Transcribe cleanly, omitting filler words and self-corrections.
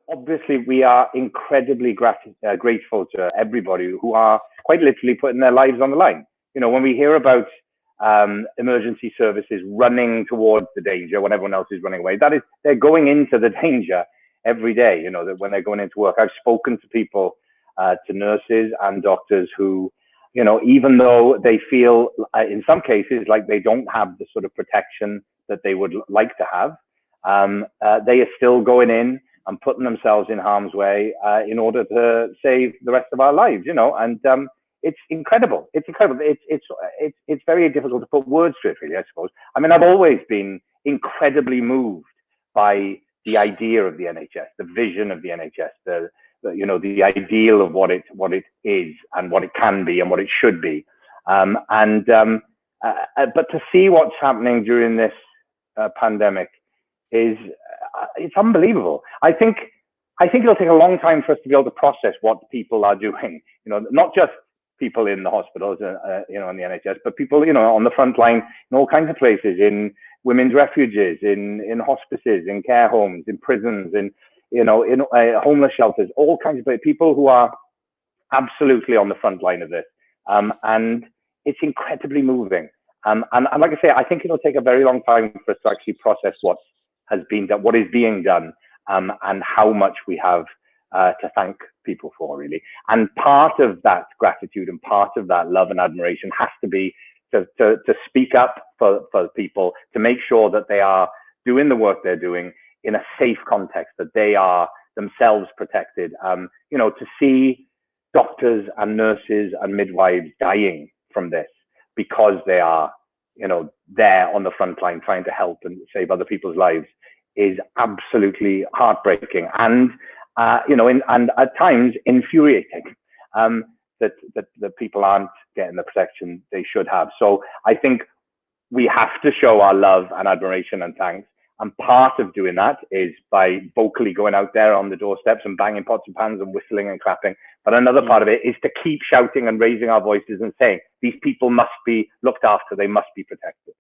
obviously we are incredibly grateful to everybody who are quite literally putting their lives on the line. You know, when we hear about emergency services running towards the danger when everyone else is running away, that is, they're going into the danger every day. You know, that when they're going into work, I've spoken to people, to nurses and doctors who, you know, even though they feel in some cases like they don't have the sort of protection that they would like to have, they are still going in and putting themselves in harm's way in order to save the rest of our lives, you know. And it's incredible. It's incredible. It's very difficult to put words to it, really, I suppose. I mean, I've always been incredibly moved by the idea of the NHS, the vision of the NHS, you know, the ideal of what it is and what it can be and what it should be. But to see what's happening during this pandemic is it's unbelievable. I think it'll take a long time for us to be able to process what people are doing. You know, not just people in the hospitals, you know, in the NHS, but people, you know, on the front line in all kinds of places, in women's refuges, in hospices, in care homes, in prisons, in, you know, in homeless shelters, all kinds of people who are absolutely on the front line of this. And it's incredibly moving. And like I say, I think it'll take a very long time for us to actually process what has been done, what is being done, and how much we have to thank people for, really. And part of that gratitude and part of that love and admiration has to be to speak up for people, to make sure that they are doing the work they're doing in a safe context, that they are themselves protected. You know, to see doctors and nurses and midwives dying from this because they are, you know, there on the front line trying to help and save other people's lives is absolutely heartbreaking and, you know, and at times infuriating, that people aren't getting the protection they should have. So I think we have to show our love and admiration and thanks. And part of doing that is by vocally going out there on the doorsteps and banging pots and pans and whistling and clapping. But another part of it is to keep shouting and raising our voices and saying, these people must be looked after, they must be protected.